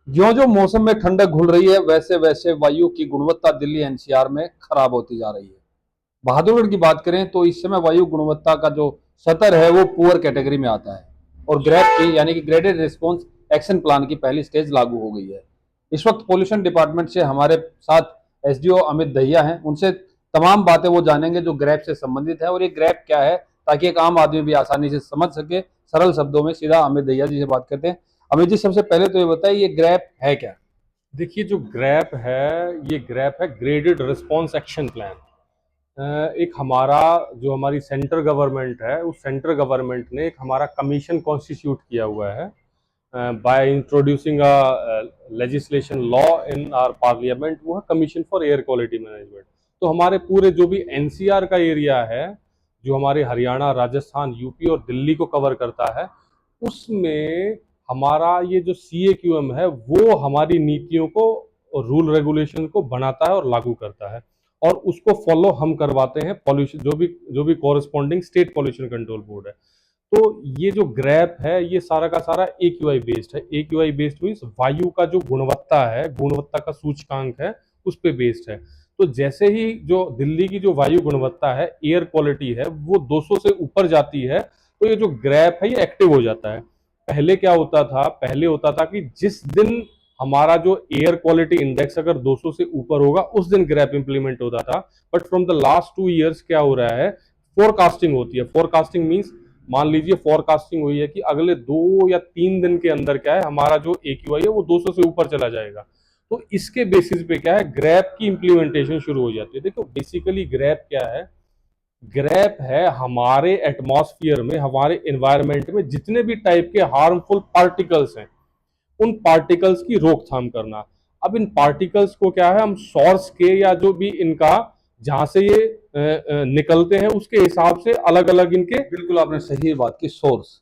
ज्यो जो मौसम में ठंडक घुल रही है वैसे वैसे वायु की गुणवत्ता दिल्ली एनसीआर में खराब होती जा रही है। बहादुरगढ़ की बात करें तो इस समय वायु गुणवत्ता का जो स्तर है वो पुअर कैटेगरी में आता है और ग्रेड की यानी कि ग्रेडेड रिस्पॉन्स एक्शन प्लान की पहली स्टेज लागू हो गई है। इस वक्त पोल्यूशन डिपार्टमेंट से हमारे साथ एसडीओ अमित दहिया हैं, उनसे तमाम बातें वो जानेंगे जो ग्रैप से संबंधित है और ये ग्रैप क्या है, ताकि एक आम आदमी भी आसानी से समझ सके। सरल शब्दों में सीधा अमित दहिया जी से बात करते हैं। अमित जी, सबसे पहले तो ये बताइए ये ग्रैप है क्या? देखिए, जो ग्रैप है, ये ग्रैप है ग्रेडेड रिस्पॉन्स एक्शन प्लान। एक हमारा जो हमारी सेंट्रल गवर्नमेंट है, उस सेंट्रल गवर्नमेंट ने एक हमारा कमीशन कॉन्स्टिट्यूट किया हुआ है by introducing a legislation law in our parliament. वो है commission for air quality management. तो हमारे पूरे जो भी एनसीआर का एरिया है, जो हमारे हरियाणा, राजस्थान, यूपी और दिल्ली को कवर करता है, उसमें हमारा ये जो CAQM है वो हमारी नीतियों को और रूल रेगुलेशन को बनाता है और लागू करता है, और उसको फॉलो हम करवाते हैं पॉल्यूशन जो भी corresponding state pollution control board है। तो ये जो ग्रैप है ये सारा का सारा AQI बेस्ड है। AQI बेस्ड मीन्स वायु का जो गुणवत्ता है, गुणवत्ता का सूचकांक है, उस पे बेस्ड है। तो जैसे ही जो दिल्ली की जो वायु गुणवत्ता है, एयर क्वालिटी है, वो 200 से ऊपर जाती है, तो ये जो ग्रैप है ये एक्टिव हो जाता है। पहले क्या होता था, पहले होता था कि जिस दिन हमारा जो एयर क्वालिटी इंडेक्स अगर 200 से ऊपर होगा उस दिन ग्रैप इंप्लीमेंट होता था। But from the last 2 years क्या हो रहा है, फोरकास्टिंग होती है। फोरकास्टिंग मीन्स मान लीजिए फोरकास्टिंग हुई है कि अगले 2 या 3 दिन के अंदर क्या है, हमारा जो AQI है वो 200 से ऊपर चला जाएगा। तो इसके बेसिस पे क्या है, ग्रैप की इंप्लीमेंटेशन शुरू हो जाती है। देखो बेसिकली ग्रैप क्या है, ग्रैप है हमारे एटमॉस्फेयर में, हमारे एनवायरनमेंट में जितने भी टाइप के हार्मफुल पार्टिकल्स हैं, उन पार्टिकल्स की रोकथाम करना। अब इन पार्टिकल्स को क्या है, हम सोर्स के या जो भी इनका जहां से ये निकलते हैं उसके हिसाब से अलग अलग इनके। बिल्कुल आपने सही बात की। सोर्स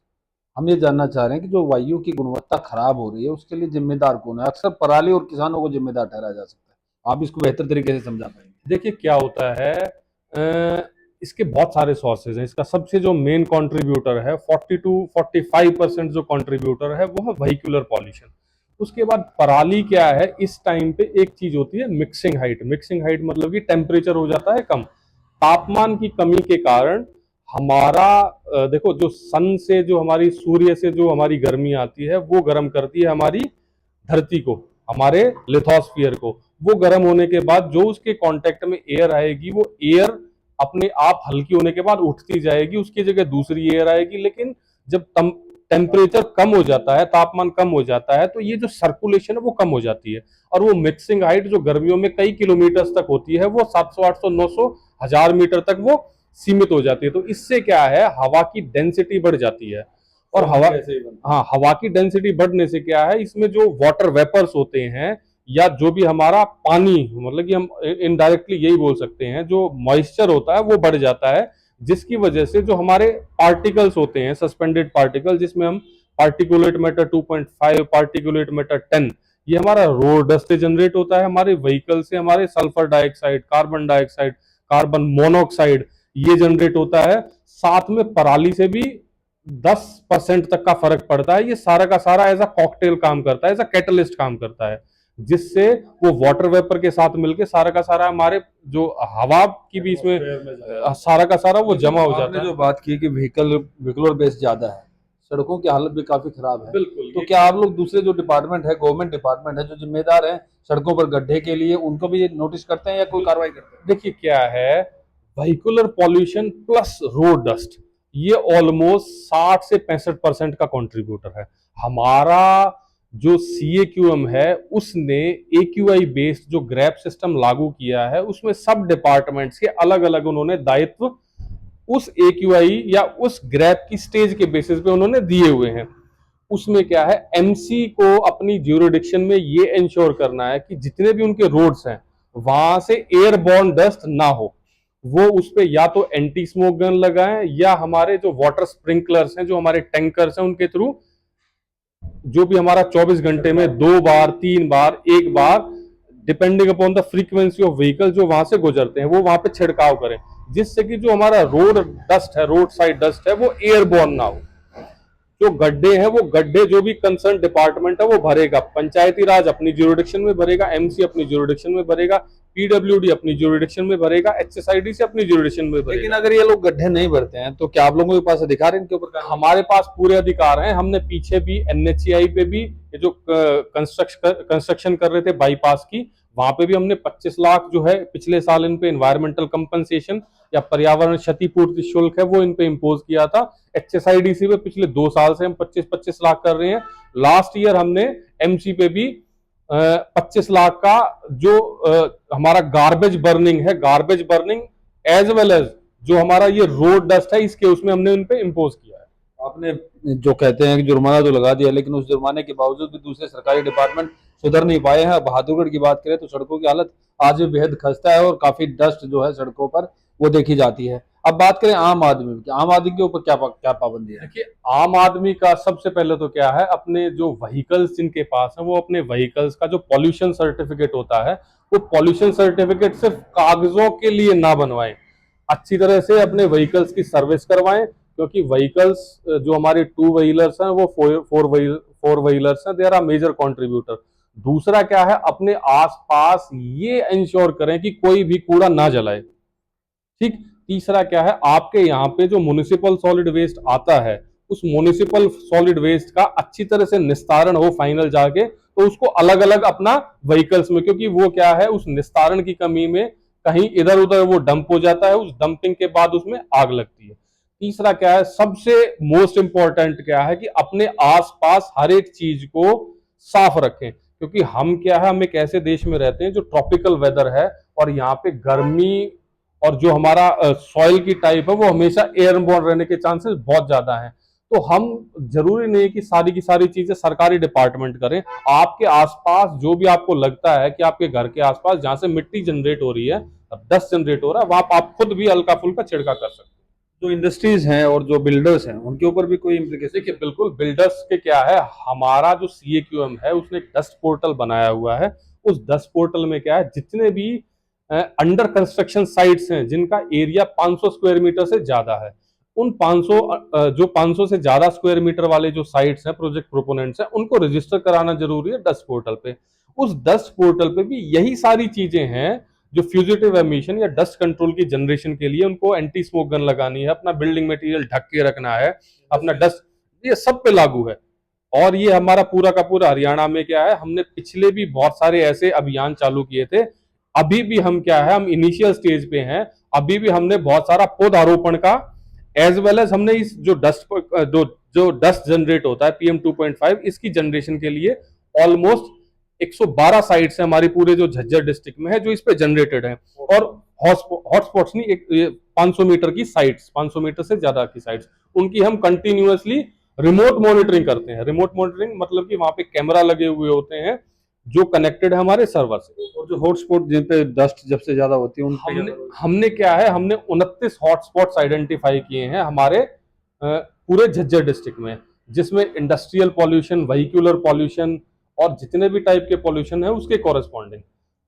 हम ये जानना चाह रहे हैं कि जो वायु की गुणवत्ता खराब हो रही है उसके लिए जिम्मेदार कौन है? अक्सर पराली और किसानों को जिम्मेदार ठहराया जा सकता है, आप इसको बेहतर तरीके से समझा पाएंगे। देखिए क्या होता है, इसके बहुत सारे सोर्सेज हैं। इसका सबसे जो मेन कंट्रीब्यूटर है, 40 to 45% जो कंट्रीब्यूटर है वो है व्हीकुलर पॉल्यूशन। उसके बाद पराली क्या है, इस टाइम पे एक चीज होती है मिक्सिंग हाइट। मिक्सिंग हाइट मतलब कि टेम्परेचर हो जाता है कम, तापमान की कमी के कारण हमारा देखो जो सन से, जो हमारी सूर्य से जो हमारी गर्मी आती है वो गर्म करती है हमारी धरती को, हमारे लिथोस्फियर को। वो गर्म होने के बाद जो उसके कांटेक्ट में एयर आएगी, वो एयर अपने आप हल्की होने के बाद उठती जाएगी, उसकी जगह दूसरी एयर आएगी। लेकिन जब टेम्परेचर कम हो जाता है, तापमान कम हो जाता है, तो ये जो सर्कुलेशन है वो कम हो जाती है। और वो मिक्सिंग हाइट जो गर्मियों में कई किलोमीटर तक होती है, वो 700 800 900 1000 मीटर तक वो सीमित हो जाती है। तो इससे क्या है, हवा की डेंसिटी बढ़ जाती है। और हवा, हाँ, हवा की डेंसिटी बढ़ने से क्या है, इसमें जो वाटर वेपर्स होते हैं या जो भी हमारा पानी, मतलब कि हम इनडायरेक्टली यही बोल सकते हैं, जो मॉइस्चर होता है वो बढ़ जाता है। जिसकी वजह से जो हमारे पार्टिकल्स होते हैं, सस्पेंडेड पार्टिकल, जिसमें हम पार्टिकुलेट मैटर 2.5, पार्टिकुलेट मैटर 10, ये हमारा रोड डस्ट से जनरेट होता है, हमारे व्हीकल से हमारे sulphur dioxide, carbon dioxide, carbon monoxide ये जनरेट होता है। साथ में पराली से भी 10% तक का फर्क पड़ता है। ये सारा का सारा एज अ कॉकटेल काम करता है, एज अ कैटलिस्ट काम करता है, जिससे वो वाटर वेपर के साथ मिलके सारा का सारा हमारे जो हवा की भी इसमें सारा का सारा वो जमा हो जाता आपने है। जो बात की कि व्हीकुलर बेस ज्यादा है, सड़कों की हालत भी काफी खराब है, बिल्कुल, तो क्या आप लोग दूसरे जो डिपार्टमेंट है, गवर्नमेंट डिपार्टमेंट है, जो जिम्मेदार है सड़कों पर गड्ढे के लिए, उनको भी ये नोटिस करते हैं या कोई कार्रवाई करते हैं? देखिए क्या है, vehicular pollution plus road dust, ये ऑलमोस्ट 60 से 65% का कंट्रीब्यूटर है। हमारा जो CAQM है उसने AQI बेस्ड जो ग्रैप सिस्टम लागू किया है, उसमें सब डिपार्टमेंट्स के अलग अलग उन्होंने दायित्व उस AQI या उस ग्रैप की स्टेज के बेसिस पे उन्होंने दिए हुए हैं। उसमें क्या है, MC को अपनी ज्यूरिडिक्शन में ये इंश्योर करना है कि जितने भी उनके रोड्स हैं वहां से एयरबॉर्न डस्ट ना हो। वो उस पे या तो एंटी स्मोक गन लगाएं, या हमारे जो वाटर स्प्रिंकलर्स हैं, जो हमारे टैंकर्स हैं, उनके थ्रू जो भी हमारा 24 घंटे में 2 बार 3 बार 1 बार, depending upon the frequency of vehicle जो वहां से गुजरते हैं, वो वहां पे छिड़काव करें, जिससे कि जो हमारा रोड डस्ट है, रोड साइड डस्ट है, वो एयरबॉर्न ना हो। जो गड्ढे हैं वो गड्ढे जो भी कंसर्न डिपार्टमेंट है वो भरेगा, पंचायती राज अपनी ज्यूरिडिक्शन में भरेगा, एमसी अपनी ज्यूरिडिक्शन में भरेगा, पीडब्ल्यूडी अपनी ज्यूरिडिक्शन में भरेगा, एचएसआईडी से अपनी ज्यूरिडिक्शन में भरेगा। लेकिन अगर ये लोग गड्ढे नहीं भरते हैं तो क्या आप लोगों के पास अधिकार है इनके ऊपर? हमारे पास पूरे अधिकार हैं। हमने पीछे भी एनएचएआई पे भी ये जो कंस्ट्रक्शन कर रहे थे बाईपास की, वहां पे भी हमने 25 लाख जो है पिछले साल इन पे एनवायरमेंटल कंपनसेशन या पर्यावरण क्षतिपूर्ति शुल्क है वो इन पे इम्पोज किया था। एचएसआईडीसी पे पिछले 2 साल से हम 25-25 लाख कर रहे हैं। लास्ट ईयर हमने एमसी पे भी 25 लाख का जो हमारा गार्बेज बर्निंग है, garbage burning as well as जो हमारा ये रोड डस्ट है इसके उसमें हमने उन पे इम्पोज किया है। आपने जो कहते हैं कि जुर्माना तो लगा दिया, लेकिन उस जुर्माने के बावजूद भी दूसरे सरकारी डिपार्टमेंट सुधर नहीं पाए हैं। बहादुरगढ़ की बात करें तो सड़कों की हालत आज भी बेहद खस्ता है और काफी डस्ट जो है सड़कों पर वो देखी जाती है। अब बात करें आम आदमी की, आम आदमी के ऊपर क्या पाबंदी है? देखिए, आम आदमी का सबसे पहले तो क्या है, अपने जो व्हीकल्स जिनके पास है वो अपने व्हीकल्स का जो पॉल्यूशन सर्टिफिकेट होता है वो पॉल्यूशन सर्टिफिकेट सिर्फ कागजों के लिए ना बनवाएं, अच्छी तरह से अपने व्हीकल्स की सर्विस करवाएं, क्योंकि व्हीकल्स जो हमारे 2 व्हीलर्स हैं वो 4 व्हीलर्स हैं, दे आर मेजर कंट्रीब्यूटर। दूसरा क्या है, अपने आसपास ये इंश्योर करें कि कोई भी कूड़ा ना जलाए, ठीक। तीसरा क्या है, आपके यहाँ पे जो म्युनिसिपल सॉलिड वेस्ट आता है उस म्युनिसिपल सॉलिड वेस्ट का अच्छी तरह से निस्तारण हो फाइनल जाके, तो उसको अलग अलग अपना व्हीकल्स में, क्योंकि वो क्या है उस निस्तारण की कमी में कहीं इधर उधर वो डंप हो जाता है, उस डंपिंग के बाद उसमें आग लगती है। तीसरा क्या है, सबसे मोस्ट इंपॉर्टेंट क्या है कि अपने आसपास हर एक चीज को साफ रखें, क्योंकि हम क्या है, हम एक ऐसे देश में रहते हैं जो ट्रॉपिकल वेदर है और यहाँ पे गर्मी और जो हमारा सॉइल की टाइप है वो हमेशा एयरबोर्न रहने के चांसेस बहुत ज्यादा हैं। तो हम जरूरी नहीं की सारी चीजें सरकारी डिपार्टमेंट करें। आपके आसपास जो भी आपको लगता है कि आपके घर के आसपास जहां से मिट्टी जनरेट हो रही है, डस्ट जनरेट हो रहा है, वहां आप खुद भी हल्का फुल्का छिड़का कर सकते हैं। जो इंडस्ट्रीज हैं और जो बिल्डर्स हैं उनके ऊपर भी कोई इम्प्लीकेशन? देखिए, बिल्कुल बिल्डर्स के क्या है, हमारा जो CAQM है उसने एक डस्ट पोर्टल बनाया हुआ है। उस डस्ट पोर्टल में क्या है, जितने भी अंडर कंस्ट्रक्शन साइट्स हैं जिनका एरिया 500 स्क्वायर मीटर से ज्यादा है, उन 500 जो 500 से ज्यादा स्क्वायर मीटर वाले जो साइट्स हैं, प्रोजेक्ट प्रोपोनेंट्स हैं, उनको रजिस्टर कराना जरूरी है डस्ट पोर्टल पे। उस डस्ट पोर्टल पे भी यही सारी चीजें हैं जो फ्यूजिटिव एमिशन या डस्ट कंट्रोल की जनरेशन के लिए उनको एंटी स्मोक गन लगानी है, अपना बिल्डिंग मटेरियल ढक के रखना है, अपना डस्ट, ये सब पे लागू है। और ये हमारा पूरा का पूरा हरियाणा में क्या है, हमने पिछले भी बहुत सारे ऐसे अभियान चालू किए थे। अभी भी हम क्या है, हम इनिशियल स्टेज पे हैं। अभी भी हमने बहुत सारा पौधारोपण का एज वेल एज हमने इस जो डस्ट जनरेट होता है PM 2.5 इसकी जनरेशन के लिए ऑलमोस्ट 112 साइट्स है हमारी पूरे जो झज्जर डिस्ट्रिक्ट में है जो इस पे जनरेटेड है। और हॉटस्पॉट्स नहीं, एक 500 मीटर की साइट्स, 500 मीटर से ज्यादा की साइट्स, उनकी हम कंटिन्यूअसली रिमोट मॉनिटरिंग करते हैं। रिमोट मॉनिटरिंग मतलब कि वहां पे कैमरा लगे हुए होते हैं जो कनेक्टेड है हमारे सर्वर से। और जो हॉटस्पॉट जिन पे डस्ट जब से ज्यादा होती है उन हमने क्या है, हमने 29 हॉटस्पॉट्स आइडेंटिफाई किए हैं हमारे पूरे झज्जर डिस्ट्रिक्ट में, जिसमें इंडस्ट्रियल पॉल्यूशन, व्हीक्यूलर पॉल्यूशन और जितने भी टाइप के पॉल्यूशन है उसके कॉरेस्पॉन्डिंग।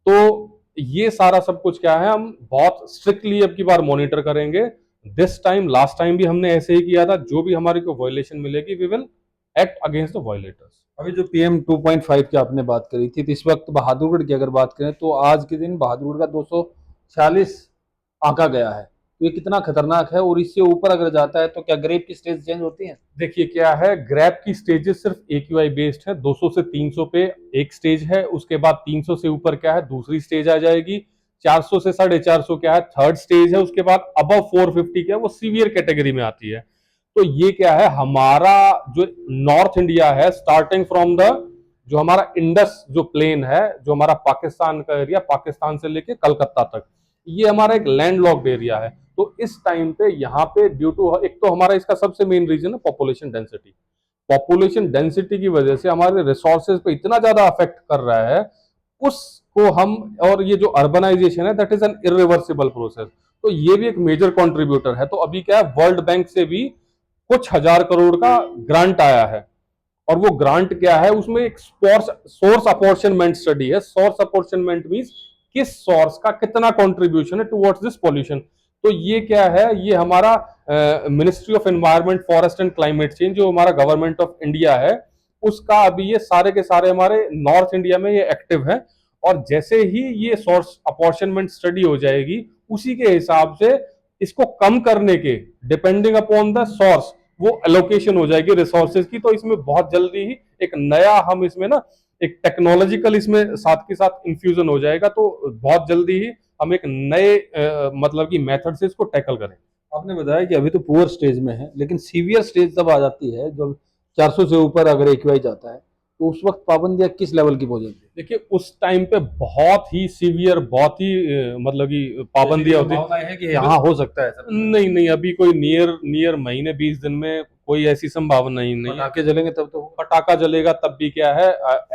तो ये सारा सब कुछ क्या है, हम बहुत स्ट्रिक्टली अब की बार मॉनिटर करेंगे। दिस टाइम, लास्ट टाइम भी हमने ऐसे ही किया था। जो भी हमारे को वायलेशन मिलेगी we will act against the violators. अभी जो PM 2.5 की आपने बात करी थी, तो इस वक्त बहादुरगढ़ की अगर बात करें तो आज के दिन बहादुरगढ़ का 246 आंका गया है। तो ये कितना खतरनाक है, और इससे ऊपर अगर जाता है तो क्या ग्रेप की स्टेज चेंज होती है? देखिए क्या है, ग्रैप की स्टेजेस सिर्फ AQI बेस्ड है। 200 से 300 पे एक स्टेज है, उसके बाद 300 से ऊपर क्या है दूसरी स्टेज आ जाएगी, 400 से 450 क्या है थर्ड स्टेज है, उसके बाद अबव 450 क्या है वो सीवियर कैटेगरी में आती है। तो ये क्या है, हमारा जो नॉर्थ इंडिया है, स्टार्टिंग फ्रॉम द जो हमारा इंडस जो प्लेन है, जो हमारा पाकिस्तान का एरिया, पाकिस्तान से लेके कलकत्ता तक, ये हमारा एक लैंडलॉक्ड एरिया है। तो इस टाइम पे यहाँ पे ड्यू टू, एक तो हमारा इसका सबसे मेन रीजन है पॉपुलेशन डेंसिटी। पॉपुलेशन डेंसिटी की वजह से हमारे रिसोर्सेज पे इतना ज्यादा अफेक्ट कर रहा है उसको हम, और ये जो अर्बनाइजेशन है that is an irreversible process. तो ये भी एक मेजर कंट्रीब्यूटर है। तो अभी क्या है, वर्ल्ड बैंक से भी कुछ हजार करोड़ का ग्रांट आया है, और वो ग्रांट क्या है, उसमें एक सोर्स अपॉर्चनमेंट स्टडी है। सोर्स अपॉर्चनमेंट मींस किस सोर्स का कितना कंट्रीब्यूशन है टुवर्ड्स दिस पॉल्यूशन। तो ये क्या है, ये हमारा ministry of environment forest and climate change जो हमारा गवर्नमेंट ऑफ इंडिया है उसका अभी ये सारे के सारे हमारे नॉर्थ इंडिया में ये एक्टिव है। और जैसे ही ये सोर्स अपॉर्चनमेंट स्टडी हो जाएगी उसी के हिसाब से इसको कम करने के डिपेंडिंग अपॉन द सोर्स वो एलोकेशन हो जाएगी रिसोर्सेज की। तो इसमें बहुत जल्दी ही एक नया हम इसमें ना एक टेक्नोलॉजिकल इसमें साथ के साथ इंफ्यूजन हो जाएगा। तो बहुत जल्दी ही हम एक नए मतलब की मेथड से इसको टैकल करें। आपने बताया कि अभी तो पुअर स्टेज में है, लेकिन सीवियर स्टेज तब आ जाती है जब 400 से ऊपर अगर एक्यूआई जाता है, तो उस वक्त पाबंदियां किस लेवल की हो जाती है? देखिए उस टाइम पे बहुत ही सीवियर बहुत ही मतलब की पाबंदियां होती है कि यहाँ हो सकता है सर? नहीं नहीं अभी कोई नियर महीने 20 दिन में कोई ऐसी संभावना ही नहीं है। पटाखे जलेंगे तब तो पटाखा जलेगा तब भी क्या है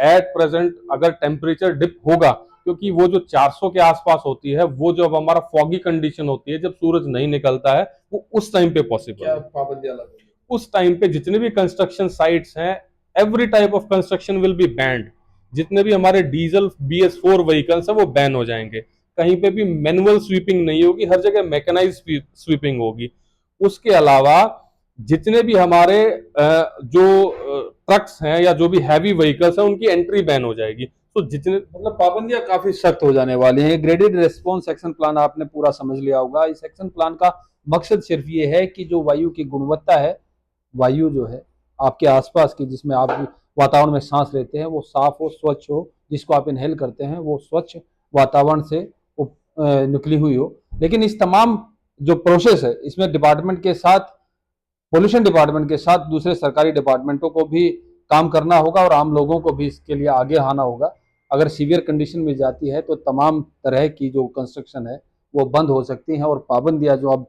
एट प्रेजेंट अगर टेम्परेचर डिप होगा क्योंकि वो जो 400 के आसपास होती है वो जब हमारा फॉगी कंडीशन होती है जब सूरज नहीं निकलता है वो उस टाइम पे पॉसिबल है। पाबंदियां लगेंगी? उस टाइम पे जितने भी कंस्ट्रक्शन साइट्स हैं every type of construction will be band. जितने भी हमारे डीजल BS4 व्हीकल्स हैं वो बैन हो जाएंगे। कहीं पे भी मैनुअल स्वीपिंग नहीं होगी, हर जगह मैकेनाइज स्वीपिंग होगी। उसके अलावा जितने भी हमारे जो ट्रक्स हैं या जो भी हैवी व्हीकल्स हैं उनकी एंट्री बैन हो जाएगी। तो जितने मतलब पाबंदियां काफी सख्त हो जाने वाली हैं। ग्रेडेड रेस्पॉन्स एक्शन प्लान आपने पूरा समझ लिया होगा। इस एक्शन प्लान का मकसद सिर्फ ये है कि जो वायु की गुणवत्ता है, वायु जो है आपके आसपास की जिसमें आप वातावरण में सांस लेते हैं वो साफ हो, स्वच्छ हो, जिसको आप इनहेल करते हैं वो स्वच्छ वातावरण से निकली हुई हो। लेकिन इस तमाम जो प्रोसेस है इसमें डिपार्टमेंट के साथ, पोल्यूशन डिपार्टमेंट के साथ दूसरे सरकारी डिपार्टमेंटों को भी काम करना होगा और आम लोगों को भी इसके लिए आगे आना होगा। अगर सीवियर कंडीशन में जाती है तो तमाम तरह की जो कंस्ट्रक्शन है वो बंद हो सकती हैं और पाबंदियां जो अब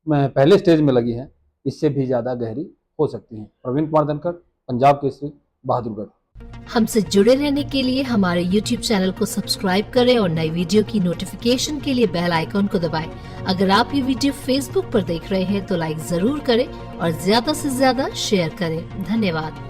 पहले स्टेज में लगी हैं इससे भी ज़्यादा गहरी हो सकती हैं। प्रवीण कुमार धनखड़, पंजाब केसरी, बहादुरगढ़। हमसे जुड़े रहने के लिए हमारे YouTube चैनल को सब्सक्राइब करें और नई वीडियो की नोटिफिकेशन के लिए बेल आइकॉन को दबाएं। अगर आप ये वीडियो Facebook पर देख रहे हैं तो लाइक जरूर करें और ज्यादा से ज्यादा शेयर करें। धन्यवाद।